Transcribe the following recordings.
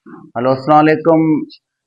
Hello, अस्सलाम वालेकुम।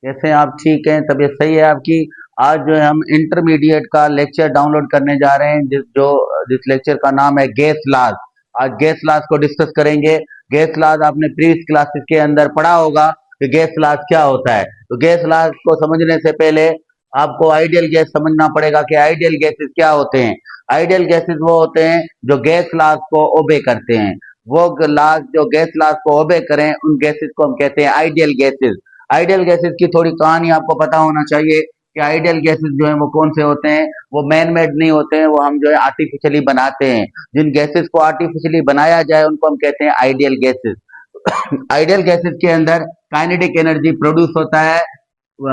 कैसे हैं आप? ठीक हैं? तबीयत सही है आपकी? आज जो है हम इंटरमीडिएट का लेक्चर डाउनलोड करने जा रहे हैं, जिस लेक्चर का नाम है गैस लॉज। आज गैस लॉज को डिस्कस करेंगे। गैस लॉज आपने प्रीवियस क्लासेस के अंदर पढ़ा होगा कि गैस लॉज क्या होता है। तो गैस लॉज को समझने से पहले आपको आइडियल गैस समझना पड़ेगा कि आइडियल गैसेस क्या होते हैं। आइडियल गैसेस वो होते हैं जो गैस लॉज को ओबे करते हैं। वो लाज जो गैस लाज को ओबे करें, उन गैसेस को हम कहते हैं आइडियल गैसेस। आइडियल गैसेस की थोड़ी कहानी आपको पता होना चाहिए कि आइडियल गैसेस जो है वो कौन से होते हैं। वो मैन मेड नहीं होते हैं, वो हम जो है आर्टिफिशियली बनाते हैं। जिन गैसेस को आर्टिफिशियली बनाया जाए उनको हम कहते हैं आइडियल गैसेस। आइडियल गैसेस के अंदर काइनेटिक एनर्जी प्रोड्यूस होता है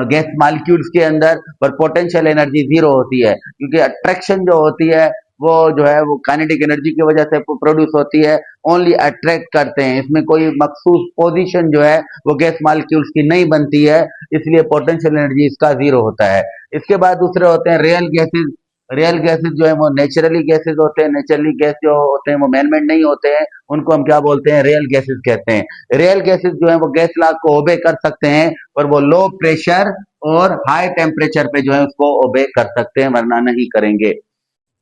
गैस मॉलिक्यूल्स के अंदर, पर पोटेंशियल एनर्जी जीरो होती है, क्योंकि अट्रैक्शन जो होती है वो जो है वो काइनेटिक एनर्जी की वजह से प्रोड्यूस होती है। ओनली अट्रैक्ट करते हैं, इसमें कोई मखसूस पोजीशन जो है वो गैस मॉलिक्यूल्स की नहीं बनती है, इसलिए पोटेंशियल एनर्जी इसका जीरो होता है। इसके बाद दूसरे होते हैं रियल गैसेस। रियल गैसेस जो है वो नेचुरली गैसेस होते हैं। नेचुरली गैस जो होते हैं वो मैनमेड नहीं होते हैं, उनको हम क्या बोलते हैं? रियल गैसेस कहते हैं। रियल गैसेस जो है वो गैस लॉ को ओबे कर सकते हैं, पर वो लो प्रेशर और हाई टेम्परेचर पे जो है उसको ओबे कर सकते हैं, वरना नहीं करेंगे।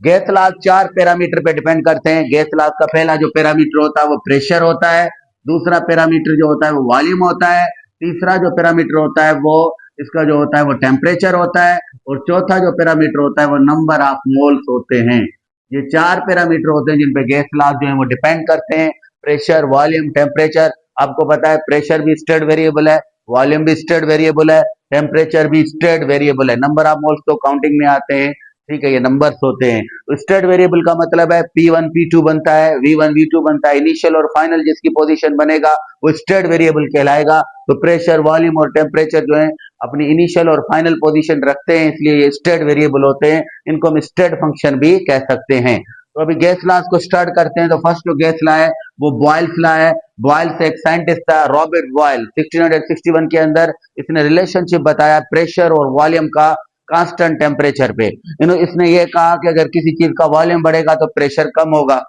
गैस लाज 4 पैरामीटर पे डिपेंड करते हैं। गैस लाज का पहला जो पैरामीटर होता है वो प्रेशर होता है। दूसरा पैरामीटर जो होता है वो वॉल्यूम होता है। तीसरा जो पैरामीटर होता है वो इसका जो होता है वो टेम्परेचर होता है। और चौथा जो पैरामीटर होता है वो नंबर ऑफ मोल्स होते हैं। ये 4 पैरामीटर होते हैं जिन पे गैस लाज जो है वो डिपेंड करते हैं। Pressure, volume, temperature. आपको पता है प्रेशर भी स्टेट वेरिएबल है, वॉल्यूम भी स्टेट वेरिएबल है, टेम्परेचर भी स्टेट वेरिएबल है। नंबर ऑफ मोल्स तो काउंटिंग में आते हैं, ठीक है, ये नंबर्स होते हैं। तो स्टेट वेरिएबल का मतलब है P1 P2 बनता है, V1 V2 बनता है। इनिशियल और फाइनल जिसकी पोजीशन बनेगा वो स्टेट वेरिएबल कहलाएगा। तो प्रेशर, वॉल्यूम और टेम्परेचर जो है अपनी इनिशियल और फाइनल पोजीशन रखते हैं, इसलिए ये स्टेट वेरिएबल होते हैं। इनको हम स्टेट फंक्शन भी कह सकते हैं। तो अभी गैस लॉज को स्टार्ट करते हैं। तो फर्स्ट जो गैस लॉ है वो बॉयल्स लॉ है। बॉयल्स एक साइंटिस्ट था, रॉबर्ट बॉयल। 1661 के अंदर इसने रिलेशनशिप बताया प्रेशर और वॉल्यूम का कांस्टेंट टेम्परेचर पे। इसने ये कहा कि अगर किसी चीज का वॉल्यूम बढ़ेगा तो प्रेशर कम होगा।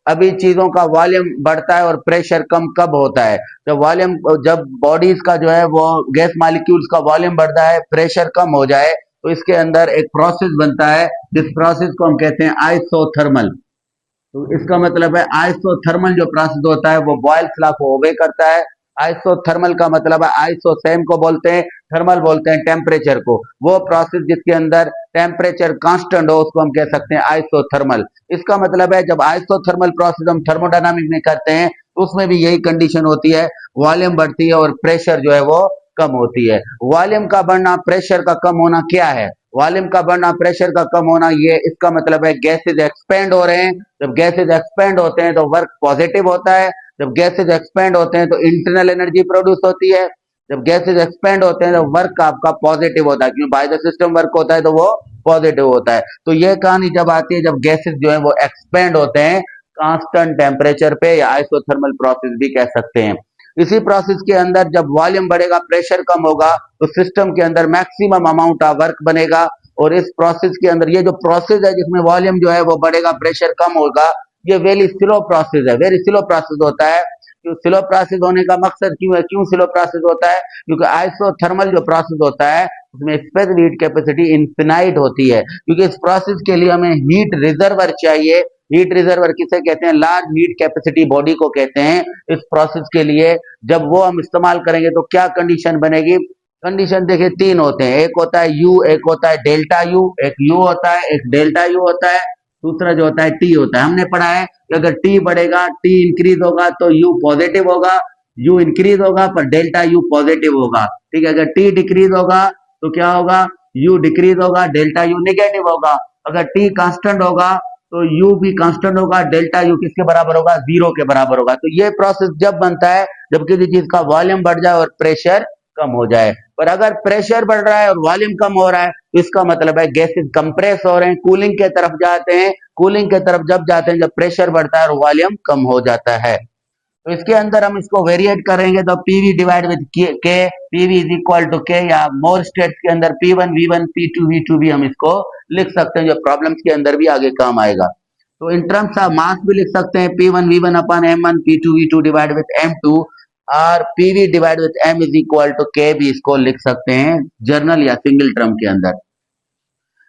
अभी चीजों का वॉल्यूम बढ़ता है और प्रेशर कम कब होता है? जब बॉडीज का जो है वो गैस मॉलिक्यूल्स का वॉल्यूम बढ़ता है, प्रेशर कम हो जाए, तो इसके अंदर एक प्रोसेस बनता है, जिस प्रोसेस को हम कहते हैं आइसोथर्मल। तो इसका मतलब है आइसोथर्मल जो प्रोसेस होता है वो बॉयल्स लॉ को ओबे करता है। आइसोथर्मल का मतलब है, आइसो सेम को बोलते हैं, थर्मल बोलते हैं टेम्परेचर को। वो प्रोसेस जिसके अंदर टेम्परेचर कांस्टेंट हो उसको हम कह सकते हैं आइसोथर्मल। इसका मतलब है जब आइसोथर्मल प्रोसेस हम थर्मोडायनामिक में करते हैं तो उसमें भी यही कंडीशन होती है, वॉल्यूम बढ़ती है और प्रेशर जो है वो कम होती है। वॉल्यूम का बढ़ना, प्रेशर का कम होना क्या है? वॉल्यूम का बढ़ना, प्रेशर का कम होना, ये इसका मतलब है गैसेज एक्सपेंड हो रहे हैं। जब गैसेज एक्सपेंड होते हैं तो वर्क पॉजिटिव होता है। जब गैसेज एक्सपेंड होते हैं तो इंटरनल एनर्जी प्रोड्यूस होती है। जब गैसेज एक्सपेंड होते हैं तो वर्क आपका पॉजिटिव होता है, क्योंकि बाय द सिस्टम वर्क होता है तो वो पॉजिटिव होता है। तो ये कहानी जब आती है जब गैसेज जो है वो एक्सपेंड होते हैं कांस्टेंट टेम्परेचर पे, या आइसोथर्मल प्रोसेस भी कह सकते हैं। इसी प्रोसेस के अंदर जब वॉल्यूम बढ़ेगा, प्रेशर कम होगा, तो सिस्टम के अंदर मैक्सिमम अमाउंट ऑफ वर्क बनेगा। और इस प्रोसेस के अंदर ये जो प्रोसेस है जिसमें वॉल्यूम जो है वो बढ़ेगा, प्रेशर कम होगा, ये वेरी स्लो प्रोसेस है, वेरी स्लो प्रोसेस होता है। क्यों स्लो प्रोसेस होने का मकसद क्यों है? क्यों स्लो प्रोसेस होता है? क्योंकि आइसोथर्मल जो प्रोसेस होता है उसमें स्पेसिफिक हीट कैपेसिटी इनफिनाइट होती है, क्योंकि इस प्रोसेस के लिए हमें हीट रिजर्वर चाहिए। हीट रिजर्वर किसे कहते हैं? लार्ज हीट कैपेसिटी बॉडी को कहते हैं। इस प्रोसेस के लिए जब वो हम इस्तेमाल करेंगे तो क्या कंडीशन बनेगी? कंडीशन देखिए, 3 होते हैं। एक होता है यू, एक होता है डेल्टा यू। एक यू होता है, एक डेल्टा यू होता है, दूसरा जो होता है टी होता है। हमने पढ़ा है कि अगर टी बढ़ेगा, टी इंक्रीज होगा तो यू पॉजिटिव होगा। यू इंक्रीज होगा पर डेल्टा यू पॉजिटिव होगा, ठीक है। अगर टी डिक्रीज होगा तो क्या होगा? यू डिक्रीज होगा, डेल्टा यू नेगेटिव होगा। अगर टी कांस्टेंट होगा तो यू भी कांस्टेंट होगा, डेल्टा यू किसके बराबर होगा? जीरो के बराबर होगा। तो ये प्रोसेस जब बनता है जब किसी चीज का वॉल्यूम बढ़ जाए और प्रेशर कम हो जाए। पर अगर प्रेशर बढ़ रहा है और वॉल्यूम कम हो रहा है तो इसका मतलब है गैसेस कंप्रेस हो रहे हैं, कूलिंग के तरफ जाते हैं। कूलिंग के तरफ जब जाते हैं जब प्रेशर बढ़ता है और वॉल्यूम कम हो जाता है। तो इसके अंदर हम इसको वेरिएट करेंगे तो पीवी डिवाइड विद के, पीवी इज इक्वल टू के, या मोर स्टेट्स के अंदर P1 V1 P2 V2 भी हम इसको लिख सकते हैं, जो प्रॉब्लम्स के अंदर भी आगे काम आएगा। तो इन टर्म्स ऑफ मास भी लिख सकते हैं P1 V1 upon M1 P2 V2 divide with M2। और PV divide with M is equal to K भी इसको लिख सकते हैं जर्नल या सिंगल टर्म के अंदर।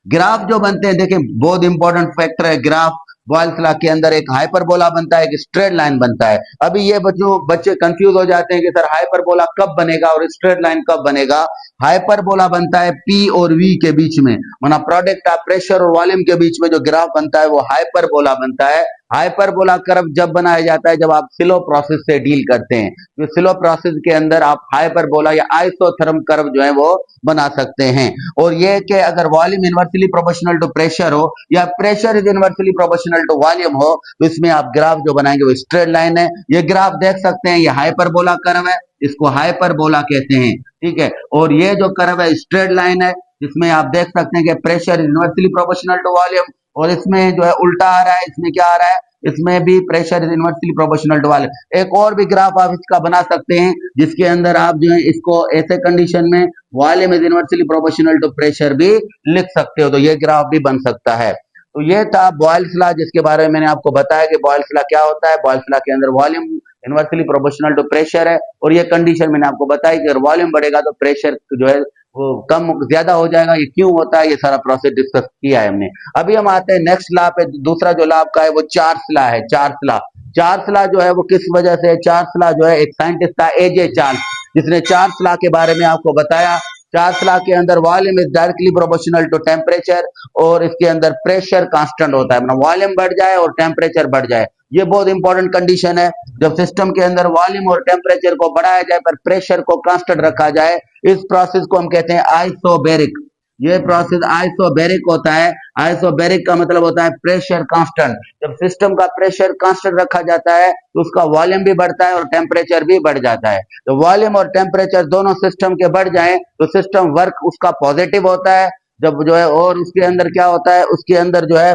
ग्राफ जो बनते हैं, देखिए बहुत इंपॉर्टेंट फैक्टर है ग्राफ। बॉयल्स लॉ के अंदर एक हाइपरबोला बनता है, एक स्ट्रेट लाइन बनता है। अभी ये बच्चे कंफ्यूज हो जाते हैं कि सर हाइपरबोला कब बनेगा और स्ट्रेट लाइन कब बनेगा। हाइपरबोला बनता है पी और वी के बीच में, मतलब प्रोडक्ट ऑफ प्रेशर और वॉल्यूम के बीच में जो ग्राफ बनता है वो हाइपरबोला बनता है। हाइपरबोला कर्व जब बनाया जाता है जब आप स्लो प्रोसेस से डील करते हैं, तो स्लो प्रोसेस के अंदर आप हाइपरबोला या आइसोथर्म कर्व जो है वो बना सकते हैं। और ये कि अगर volume inversely proportional to pressure हो या pressure is inversely proportional to volume हो, तो इसमें आप ग्राफ जो बनाएंगे वो स्ट्रेट लाइन है। ये ग्राफ देख सकते हैं, ये हाइपरबोला कर्व है, इसको हाइपरबोला कहते हैं, ठीक है। और ये जो कर्व है स्ट्रेट लाइन है, जिसमें आप देख सकते हैं कि pressure inversely proportional to volume, और इसमें जो है उल्टा आ रहा है, इसमें क्या आ रहा है, इसमें भी pressure is inversely proportional to volume. एक और भी ग्राफ आप इसका बना सकते हैं जिसके अंदर आप जो है इसको ऐसे कंडीशन में volume is inversely proportional to pressure भी लिख सकते हो, तो ये ग्राफ भी बन सकता है। तो ये था बॉयल्स लॉ, जिसके बारे में मैंने आपको बताया कि बॉयल्स लॉ क्या होता है। बॉयल्स लॉ के अंदर volume inversely proportional to pressure है, और ये कंडीशन मैंने आपको बताई कि अगर वॉल्यूम बढ़ेगा तो प्रेशर जो है वो कम ज्यादा हो जाएगा। ये क्यों होता है, ये सारा प्रोसेस डिस्कस किया है हमने। अभी हम आते हैं नेक्स्ट लॉ पे। दूसरा जो लॉ आपका है वो चार्ल्स लॉ है। चार्ल्स लॉ, चार्ल्स लॉ जो है वो किस वजह से है? चार्ल्स लॉ जो है एक साइंटिस्ट था एजे चार्ल्स, जिसने चार्ल्स लॉ के बारे में आपको बताया। चार्ल्स लॉ के अंदर volume is directly proportional to temperature, और इसके अंदर प्रेशर कांस्टेंट होता है, मतलब वॉल्यूम बढ़ जाए और टेम्परेचर बढ़ जाए। ये बहुत इंपॉर्टेंट कंडीशन है। जब सिस्टम के अंदर वॉल्यूम और टेम्परेचर को बढ़ाया जाए पर प्रेशर को कांस्टेंट रखा जाए, इस प्रोसेस को हम कहते हैं आइसोबैरिक। ये प्रोसेस आइसोबैरिक होता है। आइसोबैरिक का मतलब होता है प्रेशर कांस्टेंट। जब सिस्टम का प्रेशर कांस्टेंट रखा जाता है तो उसका वॉल्यूम भी बढ़ता है और टेम्परेचर भी बढ़ जाता है। तो वॉल्यूम और टेम्परेचर दोनों सिस्टम के बढ़ जाएं तो सिस्टम वर्क उसका पॉजिटिव होता है। जब जो है, और उसके अंदर क्या होता है, उसके अंदर जो है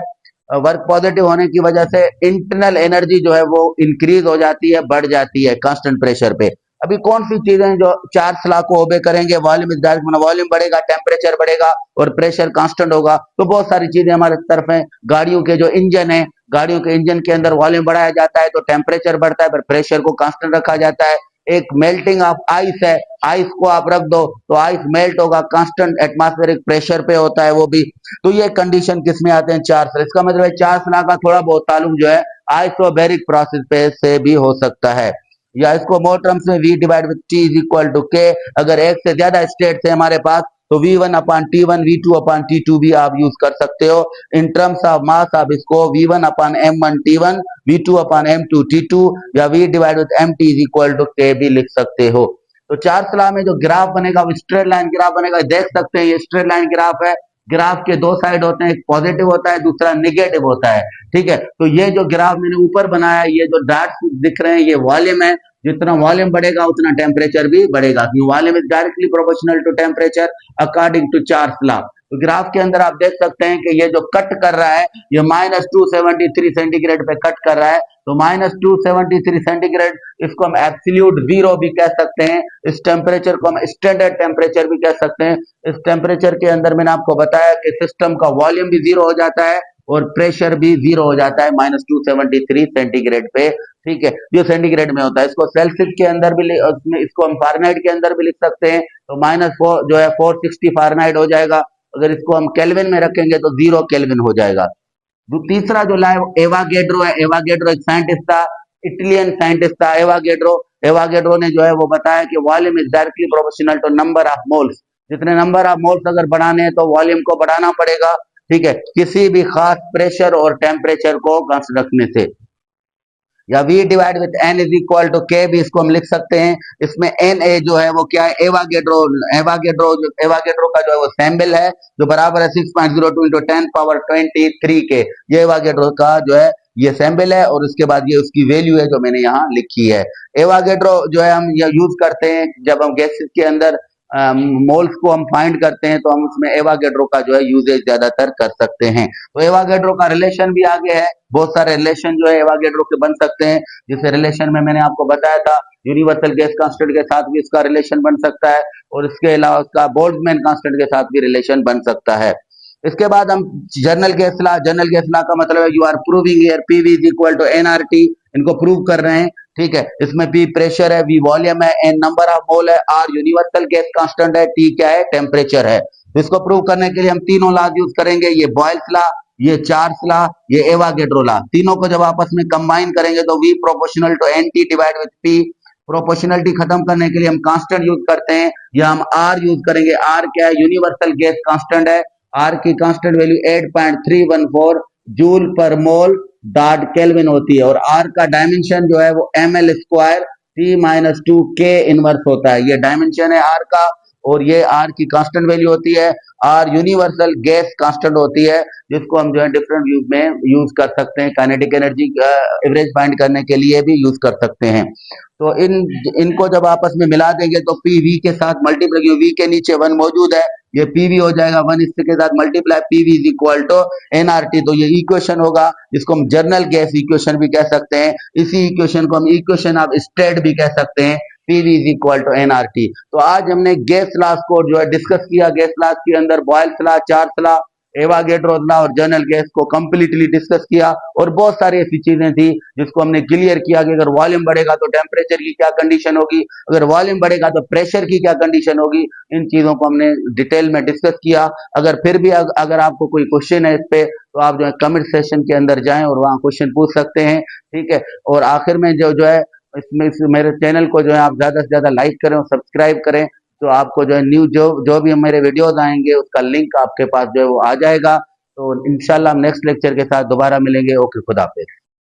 वर्क पॉजिटिव होने की वजह से इंटरनल एनर्जी जो है वो इंक्रीज हो जाती है, बढ़ जाती है कांस्टेंट प्रेशर पे। अभी कौन सी चीजें जो चार्ल्स लॉ को ओबे करेंगे? वॉल्यूम इज डायरेक्ट, मतलब वॉल्यूम बढ़ेगा, टेम्परेचर बढ़ेगा और प्रेशर कांस्टेंट होगा, तो बहुत सारी चीजें हमारे तरफ है। गाड़ियों के जो इंजन है, गाड़ियों के इंजन के अंदर वॉल्यूम बढ़ाया जाता है तो टेम्परेचर बढ़ता है, पर प्रेशर को कांस्टेंट रखा जाता है। एक मेल्टिंग ऑफ आइस है, आइस को आप रख दो तो आइस मेल्ट होगा, कांस्टेंट एटमॉस्फेरिक प्रेशर पे होता है वो भी। तो ये कंडीशन किस में आते हैं? चार्ल्स। इसका मतलब है चार्ल्स लॉ का थोड़ा बहुत ताल्लुक जो है आइसोबैरिक प्रोसेस पे से भी हो सकता है। या इसको मोर टर्म्स में v divide with t is equal to k। अगर एक से ज्यादा स्टेट्स है हमारे पास तो v1 अपान t1, v2 अपान t2 भी आप यूज कर सकते हो। इन टर्म्स ऑफ मास आप इसको v1 अपान m1 t1, v2 अपान m2 t2 या v divide with mt is equal to k भी लिख सकते हो। तो चार्ल्स लॉ में जो ग्राफ बनेगा वो स्ट्रेट लाइन ग्राफ बनेगा। देख सकते हैं ये स्ट्रेट लाइन ग्राफ है। ग्राफ के दो साइड होते हैं, एक पॉजिटिव होता है, दूसरा नेगेटिव होता है, ठीक है। तो ये जो ग्राफ मैंने ऊपर बनाया है, ये जो डॉट्स दिख रहे हैं ये वॉल्यूम है। जितना वॉल्यूम बढ़ेगा उतना टेम्परेचर भी बढ़ेगा, क्योंकि volume is directly proportional to temperature according to Charles law. तो ग्राफ के अंदर आप देख सकते हैं कि ये जो कट कर रहा है ये -273 सेंटीग्रेड पे कट कर रहा है। तो -273 सेंटीग्रेड, इसको हम एब्सोल्यूट जीरो भी कह सकते हैं। इस टेम्परेचर को हम स्टैंडर्ड टेम्परेचर भी कह सकते हैं। इस टेम्परेचर के अंदर मैंने आपको बताया कि सिस्टम का वॉल्यूम भी जीरो हो जाता है और प्रेशर भी जीरो हो जाता है -273 सेंटीग्रेड पे, ठीक है। ये सेंटीग्रेड में होता है। इसको सेल्सियस के अंदर भी इसको हम फारेनहाइट के अंदर भी लिख सकते हैं। तो -4 जो है 460 फारेनहाइट हो जाएगा। अगर इसको हम केल्विन में रखेंगे तो 0 केल्विन हो जाएगा। जो तीसरा जो ला एवागेड्रो है। एवागेड्रो एक साइंटिस्ट था, इटालियन साइंटिस्ट था एवागेड्रो। एवागेड्रो ने जो है वो बताया कि volume is directly proportional to number of moles. जितने नंबर ऑफ मोल्स अगर बढ़ाने हैं तो वॉल्यूम को बढ़ाना पड़ेगा, ठीक है, किसी भी खास प्रेशर और टेम्परेचर को कांस्टेंट रखने से। या v divide with n is equal to k भी इसको हम लिख सकते हैं। इसमें Na जो है वो क्या है? एवागेड्रो। एवागेड्रो का जो है वो सैम्बल है जो बराबर है 6.02 इंटू 10 पावर 23 के। ये एवागेड्रो का जो है ये सैम्बल है, और उसके बाद ये उसकी वैल्यू है जो मैंने यहाँ लिखी है। एवागेड्रो जो है हम ये यूज करते हैं जब हम गैसेस के अंदर मोल्स को हम फाइंड करते हैं, तो हम उसमें एवागेड्रो का जो है यूजेज ज्यादातर कर सकते हैं। तो एवागेड्रो का रिलेशन भी आगे है। बहुत सारे रिलेशन जो है एवागेड्रो के बन सकते हैं। जिस रिलेशन में मैंने आपको बताया था यूनिवर्सल गैस कांस्टेंट के साथ भी इसका रिलेशन बन सकता है, और इसके अलावा उसका बोल्ट्जमैन कांस्टेंट के साथ भी रिलेशन बन सकता है। इसके बाद हम general gas law. General gas law का मतलब है you are proving here PV is equal to NRT. इनको प्रूव कर रहे हैं ठीक है। इसमें P प्रेशर है, V वॉल्यूम है, N नंबर ऑफ मोल है, R यूनिवर्सल गैस कांस्टेंट है, T क्या है, टेम्परेचर है। इसको प्रूव करने के लिए हम तीनों लॉज यूज करेंगे, ये बॉयल्स लॉ, ये चार्ल्स लॉ, ये एवोगैड्रो लॉ। तीनों को जब आपस में कंबाइन करेंगे तो V proportional to NT divide with P। Proportionality खत्म करने के लिए हम कांस्टेंट यूज करते हैं, या हम R यूज करेंगे। R क्या है, यूनिवर्सल गैस कांस्टेंट है। R की कांस्टेंट वैल्यू 8.314 जूल पर मोल डॉट केल्विन होती है, और R का डायमेंशन जो है वो ml square T-2 K inverse होता है। ये डायमेंशन है R का, और ये R की कांस्टेंट वैल्यू होती है। R यूनिवर्सल गैस कांस्टेंट होती है, जिसको हम जो है डिफरेंट यूज में यूज कर सकते हैं, काइनेटिक एनर्जी एवरेज फाइंड करने के लिए भी यूज कर सकते हैं। तो इनको जब आपस में मिला देंगे तो PV के साथ मल्टीप्लाई, V के नीचे 1 मौजूद है, ये PV हो जाएगा 1 इसके साथ multiply, PV is equal to NRT। तो ये इक्वेशन होगा, जिसको हम जर्नल गैस इक्वेशन भी कह सकते हैं। इसी इक्वेशन को हम इक्वेशन ऑफ स्टेट भी कह सकते हैं, PV is equal to NRT। तो आज हमने गैस लॉज को जो है डिस्कस किया। गैस लॉज के अंदर Boyle's law, Charles law, Avogadro law और जर्नल गैस को कंप्लीटली डिस्कस किया, और बहुत सारी ऐसी चीजें थी जिसको हमने क्लियर किया कि अगर वॉल्यूम बढ़ेगा तो टेम्परेचर की क्या कंडीशन होगी, अगर वॉल्यूम बढ़ेगा तो प्रेशर की क्या कंडीशन होगी। इन चीजों को हमने डिटेल में डिस्कस किया। अगर फिर भी अगर आपको कोई क्वेश्चन है इस पे, तो आप जो है कमेंट सेशन के अंदर जाएं और वहां क्वेश्चन पूछ सकते हैं, ठीक है। और आखिर में जो है मेरे चैनल को जो है आप ज्यादा से ज्यादा लाइक करें और सब्सक्राइब करें, तो आपको जो है न्यू जो भी मेरे वीडियोस आएंगे उसका लिंक आपके पास जो है वो आ जाएगा। तो इंशाल्लाह हम नेक्स्ट लेक्चर के साथ दोबारा मिलेंगे। ओके, खुदा हाफिज।